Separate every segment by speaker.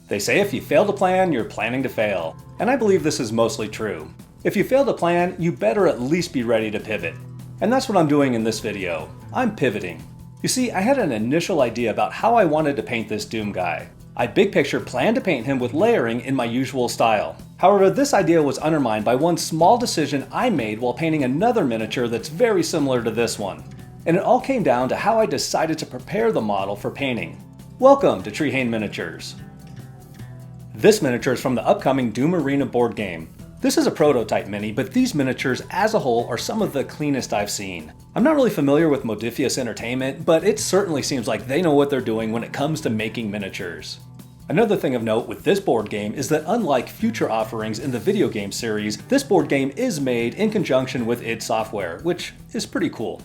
Speaker 1: They say if you fail to plan, you're planning to fail. And I believe this is mostly true. If you fail to plan, you better at least be ready to pivot. And that's what I'm doing in this video. I'm pivoting. You see, I had an initial idea about how I wanted to paint this Doom guy. I big picture planned to paint him with layering in my usual style. However, this idea was undermined by one small decision I made while painting another miniature that's very similar to this one. And it all came down to how I decided to prepare the model for painting. Welcome to Treehane Miniatures. This miniature is from the upcoming Doom Arena board game. This is a prototype mini, but these miniatures as a whole are some of the cleanest I've seen. I'm not really familiar with Motiee Entertainment, but it certainly seems like they know what they're doing when it comes to making miniatures. Another thing of note with this board game is that unlike future offerings in the video game series, this board game is made in conjunction with id Software, which is pretty cool.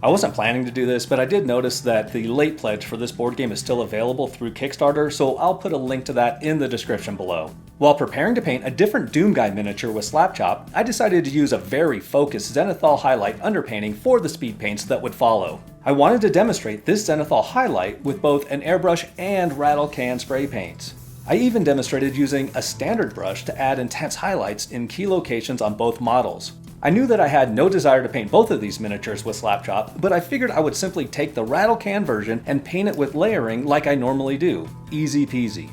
Speaker 1: I wasn't planning to do this, but I did notice that the late pledge for this board game is still available through Kickstarter, so I'll put a link to that in the description below. While preparing to paint a different Doom Guy miniature with Slapchop, I decided to use a very focused Zenithal highlight underpainting for the speed paints that would follow. I wanted to demonstrate this Zenithal highlight with both an airbrush and rattle can spray paints. I even demonstrated using a standard brush to add intense highlights in key locations on both models. I knew that I had no desire to paint both of these miniatures with Slapchop, but I figured I would simply take the rattle can version and paint it with layering like I normally do. Easy peasy.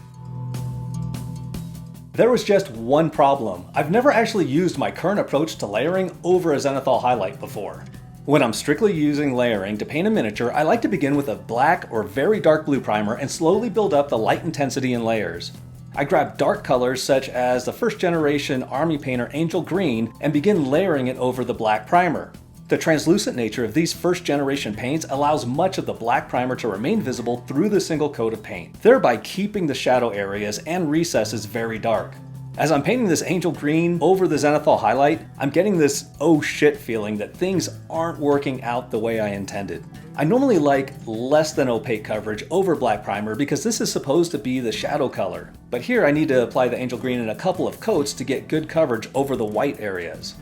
Speaker 1: There was just one problem. I've never actually used my current approach to layering over a Zenithal highlight before. When I'm strictly using layering to paint a miniature, I like to begin with a black or very dark blue primer and slowly build up the light intensity in layers. I grab dark colors such as the first generation Army Painter Angel Green and begin layering it over the black primer. The translucent nature of these first generation paints allows much of the black primer to remain visible through the single coat of paint, thereby keeping the shadow areas and recesses very dark. As I'm painting this Angel Green over the Zenithal highlight, I'm getting this oh shit feeling that things aren't working out the way I intended. I normally like less than opaque coverage over black primer because this is supposed to be the shadow color, but here I need to apply the Angel Green in a couple of coats to get good coverage over the white areas.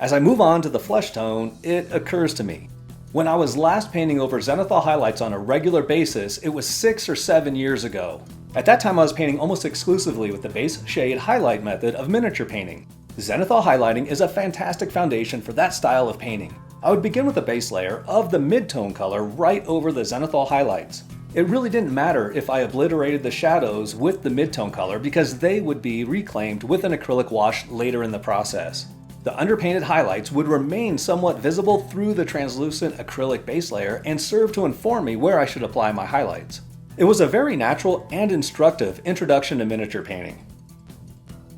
Speaker 1: As I move on to the flesh tone, it occurs to me. When I was last painting over Zenithal highlights on a regular basis, it was 6 or 7 years ago. At that time I was painting almost exclusively with the base shade highlight method of miniature painting. Zenithal highlighting is a fantastic foundation for that style of painting. I would begin with a base layer of the mid-tone color right over the Zenithal highlights. It really didn't matter if I obliterated the shadows with the mid-tone color because they would be reclaimed with an acrylic wash later in the process. The underpainted highlights would remain somewhat visible through the translucent acrylic base layer and serve to inform me where I should apply my highlights. It was a very natural and instructive introduction to miniature painting.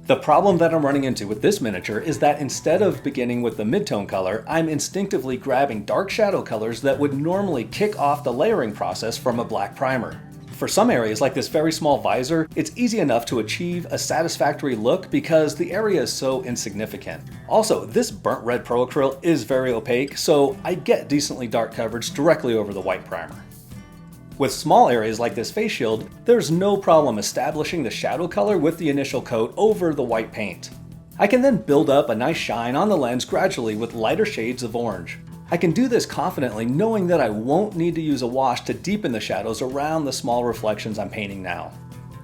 Speaker 1: The problem that I'm running into with this miniature is that instead of beginning with the mid-tone color, I'm instinctively grabbing dark shadow colors that would normally kick off the layering process from a black primer. For some areas like this very small visor, it's easy enough to achieve a satisfactory look because the area is so insignificant. Also, this burnt red pro acryl is very opaque, so I get decently dark coverage directly over the white primer. With small areas like this face shield, there's no problem establishing the shadow color with the initial coat over the white paint. I can then build up a nice shine on the lens gradually with lighter shades of orange. I can do this confidently knowing that I won't need to use a wash to deepen the shadows around the small reflections I'm painting now.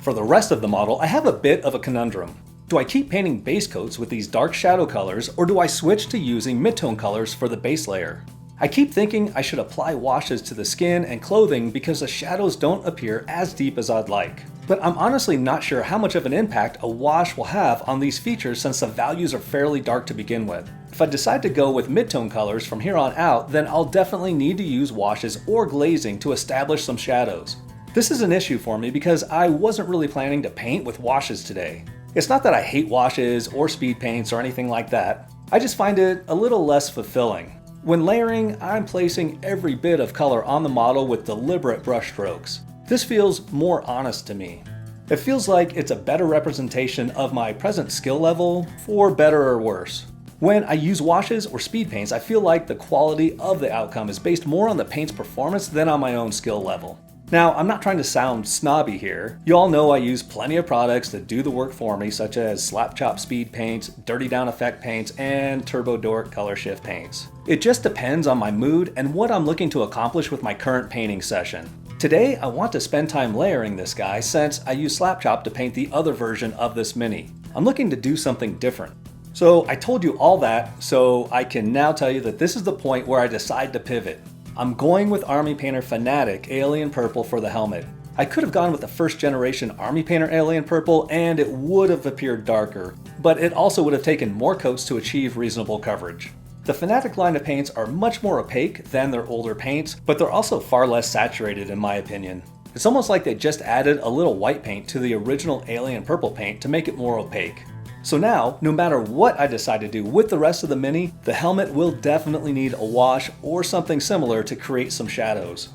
Speaker 1: For the rest of the model, I have a bit of a conundrum. Do I keep painting base coats with these dark shadow colors, or do I switch to using mid-tone colors for the base layer? I keep thinking I should apply washes to the skin and clothing because the shadows don't appear as deep as I'd like. But I'm honestly not sure how much of an impact a wash will have on these features since the values are fairly dark to begin with. If I decide to go with mid-tone colors from here on out, then I'll definitely need to use washes or glazing to establish some shadows. This is an issue for me because I wasn't really planning to paint with washes today. It's not that I hate washes or speed paints or anything like that. I just find it a little less fulfilling. When layering, I'm placing every bit of color on the model with deliberate brush strokes. This feels more honest to me. It feels like it's a better representation of my present skill level, for better or worse. When I use washes or speed paints, I feel like the quality of the outcome is based more on the paint's performance than on my own skill level. Now, I'm not trying to sound snobby here. You all know I use plenty of products that do the work for me, such as Slapchop speed paints, Dirty Down effect paints, and Turbo Dork color shift paints. It just depends on my mood and what I'm looking to accomplish with my current painting session. Today, I want to spend time layering this guy since I use Slap Chop to paint the other version of this Mini. I'm looking to do something different. So I told you all that, so I can now tell you that this is the point where I decide to pivot. I'm going with Army Painter Fanatic Alien Purple for the helmet. I could have gone with the first generation Army Painter Alien Purple and it would have appeared darker, but it also would have taken more coats to achieve reasonable coverage. The Fanatic line of paints are much more opaque than their older paints, but they're also far less saturated in my opinion. It's almost like they just added a little white paint to the original Alien Purple paint to make it more opaque. So now, no matter what I decide to do with the rest of the Mini, the helmet will definitely need a wash or something similar to create some shadows.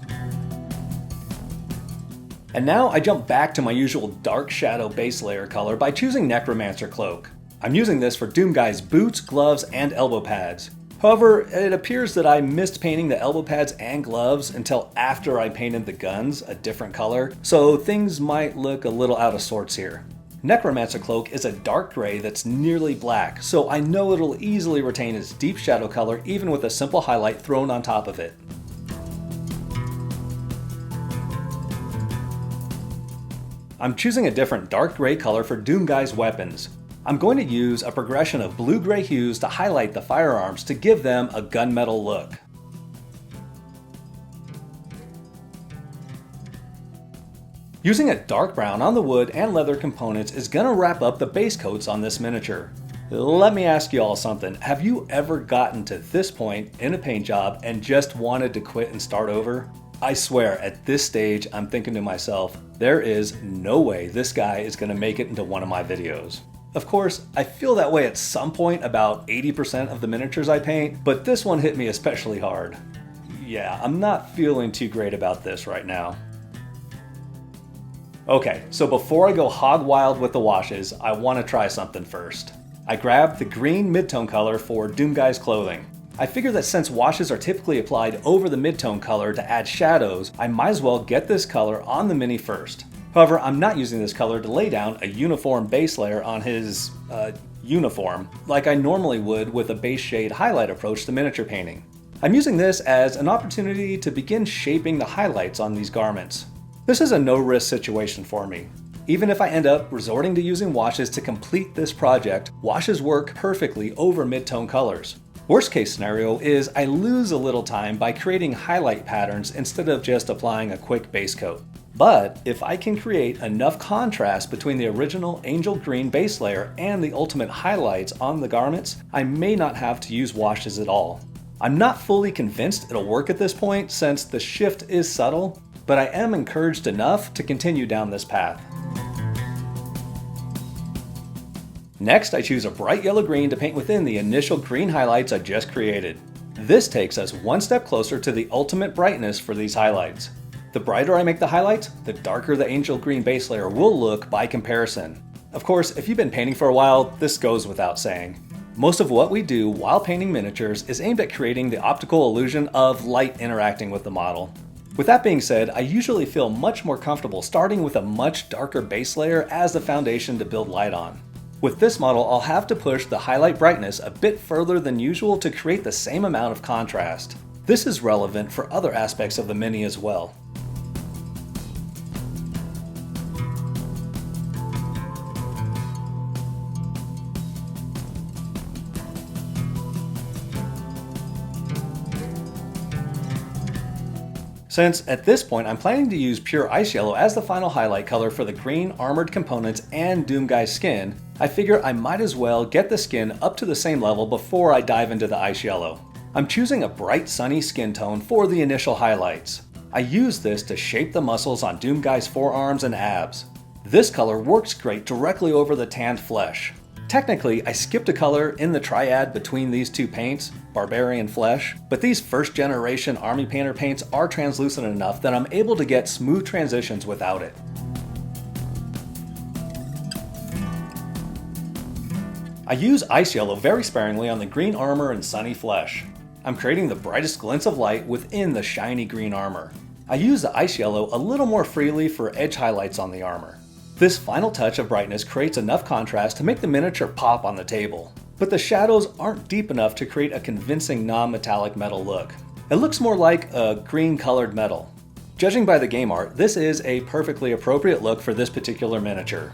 Speaker 1: And now I jump back to my usual dark shadow base layer color by choosing Necromancer Cloak. I'm using this for Doomguy's boots, gloves, and elbow pads. However, it appears that I missed painting the elbow pads and gloves until after I painted the guns a different color, so things might look a little out of sorts here. Necromancer Cloak is a dark gray that's nearly black, so I know it'll easily retain its deep shadow color even with a simple highlight thrown on top of it. I'm choosing a different dark gray color for Doomguy's weapons. I'm going to use a progression of blue-gray hues to highlight the firearms to give them a gunmetal look. Using a dark brown on the wood and leather components is going to wrap up the base coats on this miniature. Let me ask you all something. Have you ever gotten to this point in a paint job and just wanted to quit and start over? I swear, at this stage, I'm thinking to myself, there is no way this guy is going to make it into one of my videos. Of course, I feel that way at some point about 80% of the miniatures I paint, but this one hit me especially hard. Yeah, I'm not feeling too great about this right now. Okay, so before I go hog wild with the washes, I want to try something first. I grabbed the green midtone color for Doomguy's clothing. I figure that since washes are typically applied over the midtone color to add shadows, I might as well get this color on the Mini first. However, I'm not using this color to lay down a uniform base layer on his, uniform, like I normally would with a base shade highlight approach to miniature painting. I'm using this as an opportunity to begin shaping the highlights on these garments. This is a no-risk situation for me. Even if I end up resorting to using washes to complete this project, washes work perfectly over mid-tone colors. Worst case scenario is I lose a little time by creating highlight patterns instead of just applying a quick base coat. But if I can create enough contrast between the original angel green base layer and the ultimate highlights on the garments, I may not have to use washes at all. I'm not fully convinced it'll work at this point since the shift is subtle, but I am encouraged enough to continue down this path. Next, I choose a bright yellow green to paint within the initial green highlights I just created. This takes us one step closer to the ultimate brightness for these highlights. The brighter I make the highlights, the darker the angel green base layer will look by comparison. Of course, if you've been painting for a while, this goes without saying. Most of what we do while painting miniatures is aimed at creating the optical illusion of light interacting with the model. With that being said, I usually feel much more comfortable starting with a much darker base layer as the foundation to build light on. With this model, I'll have to push the highlight brightness a bit further than usual to create the same amount of contrast. This is relevant for other aspects of the Mini as well. Since at this point I'm planning to use pure ice yellow as the final highlight color for the green armored components and Doomguy's skin, I figure I might as well get the skin up to the same level before I dive into the ice yellow. I'm choosing a bright sunny skin tone for the initial highlights. I use this to shape the muscles on Doomguy's forearms and abs. This color works great directly over the tanned flesh. Technically, I skipped a color in the triad between these two paints, Barbarian Flesh, but these first generation Army Painter paints are translucent enough that I'm able to get smooth transitions without it. I use ice yellow very sparingly on the green armor and sunny flesh. I'm creating the brightest glints of light within the shiny green armor. I use the ice yellow a little more freely for edge highlights on the armor. This final touch of brightness creates enough contrast to make the miniature pop on the table. but the shadows aren't deep enough to create a convincing non-metallic metal look. It looks more like a green-colored metal. Judging by the game art, this is a perfectly appropriate look for this particular miniature.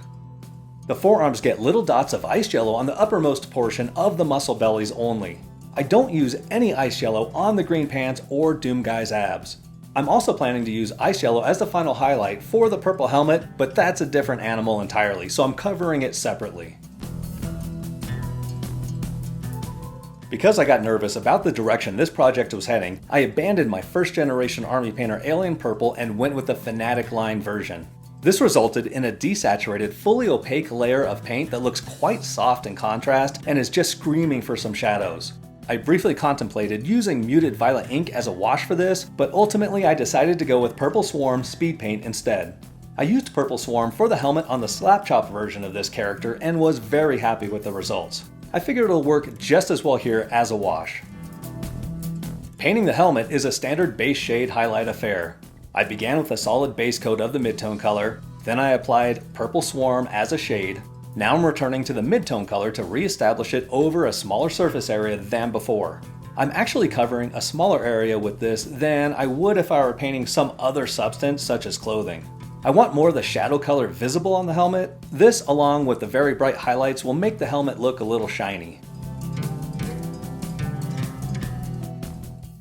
Speaker 1: The forearms get little dots of ice yellow on the uppermost portion of the muscle bellies only. I don't use any ice yellow on the green pants or Doomguy's abs. I'm also planning to use ice yellow as the final highlight for the purple helmet, but that's a different animal entirely, so I'm covering it separately. Because I got nervous about the direction this project was heading, I abandoned my first generation army painter Alien Purple and went with the Fanatic line version. This resulted in a desaturated, fully opaque layer of paint that looks quite soft in contrast and is just screaming for some shadows. I briefly contemplated using muted violet ink as a wash for this, but ultimately I decided to go with Purple Swarm speed paint instead. I used Purple Swarm for the helmet on the Slapchop version of this character and was very happy with the results. I figured it'll work just as well here as a wash. Painting the helmet is a standard base shade highlight affair. I began with a solid base coat of the midtone color, then I applied Purple Swarm as a shade. Now I'm returning to the midtone color to re-establish it over a smaller surface area than before. I'm actually covering a smaller area with this than I would if I were painting some other substance such as clothing. I want more of the shadow color visible on the helmet. This, along with the very bright highlights, will make the helmet look a little shiny.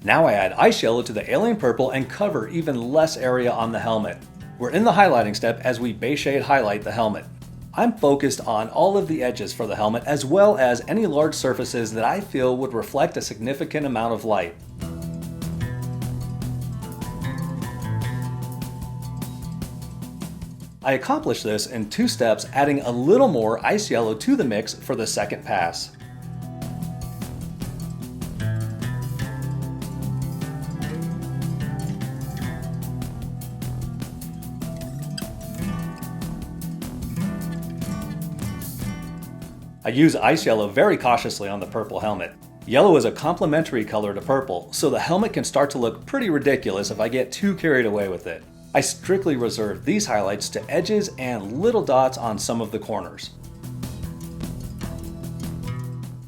Speaker 1: Now I add ice yellow to the Alien Purple and cover even less area on the helmet. We're in the highlighting step as we base shade highlight the helmet. I'm focused on all of the edges for the helmet as well as any large surfaces that I feel would reflect a significant amount of light. I accomplished this in 2 steps, adding a little more ice yellow to the mix for the second pass. I use ice yellow very cautiously on the purple helmet. Yellow is a complementary color to purple, so the helmet can start to look pretty ridiculous if I get too carried away with it. I strictly reserve these highlights to edges and little dots on some of the corners.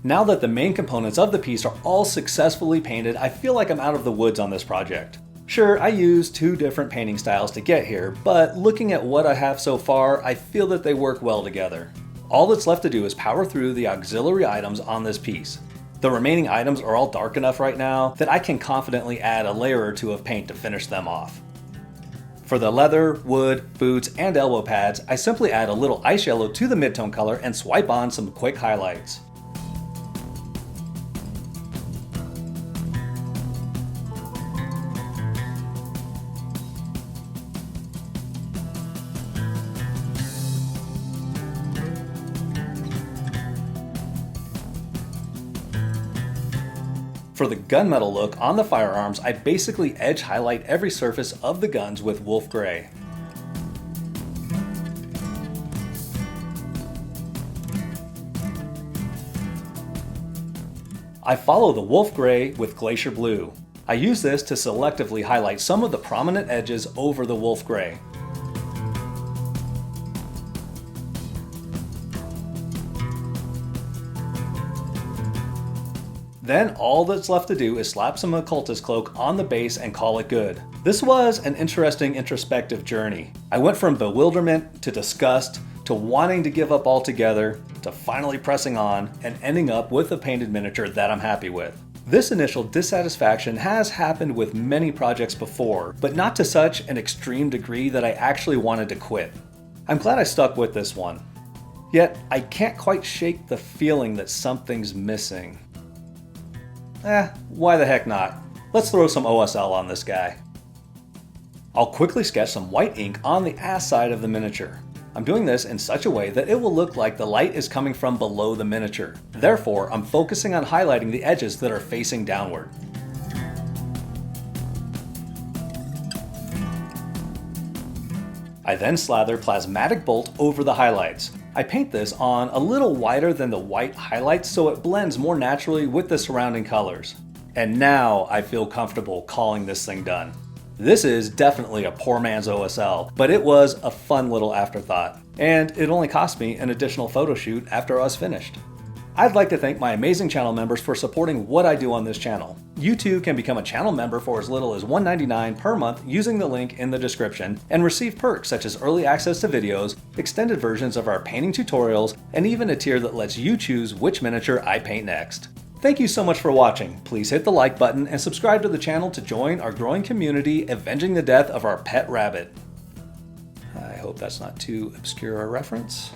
Speaker 1: Now that the main components of the piece are all successfully painted, I feel like I'm out of the woods on this project. Sure, I used 2 different painting styles to get here, but looking at what I have so far, I feel that they work well together. All that's left to do is power through the auxiliary items on this piece. The remaining items are all dark enough right now that I can confidently add a layer or 2 of paint to finish them off. For the leather, wood, boots, and elbow pads, I simply add a little ice yellow to the midtone color and swipe on some quick highlights. For the gunmetal look on the firearms, I basically edge highlight every surface of the guns with wolf gray. I follow the wolf gray with glacier blue. I use this to selectively highlight some of the prominent edges over the wolf gray. Then all that's left to do is slap some occultist cloak on the base and call it good. This was an interesting introspective journey. I went from bewilderment to disgust to wanting to give up altogether to finally pressing on and ending up with a painted miniature that I'm happy with. This initial dissatisfaction has happened with many projects before, but not to such an extreme degree that I actually wanted to quit. I'm glad I stuck with this one. Yet I can't quite shake the feeling that something's missing. Why the heck not? Let's throw some OSL on this guy. I'll quickly sketch some white ink on the ass side of the miniature. I'm doing this in such a way that it will look like the light is coming from below the miniature. Therefore, I'm focusing on highlighting the edges that are facing downward. I then slather Plasmatic Bolt over the highlights. I paint this on a little wider than the white highlights so it blends more naturally with the surrounding colors. And now I feel comfortable calling this thing done. This is definitely a poor man's OSL, but it was a fun little afterthought. And it only cost me an additional photo shoot after I was finished. I'd like to thank my amazing channel members for supporting what I do on this channel. You too can become a channel member for as little as $1.99 per month using the link in the description and receive perks such as early access to videos, extended versions of our painting tutorials, and even a tier that lets you choose which miniature I paint next. Thank you so much for watching. Please hit the like button and subscribe to the channel to join our growing community avenging the death of our pet rabbit. I hope that's not too obscure a reference.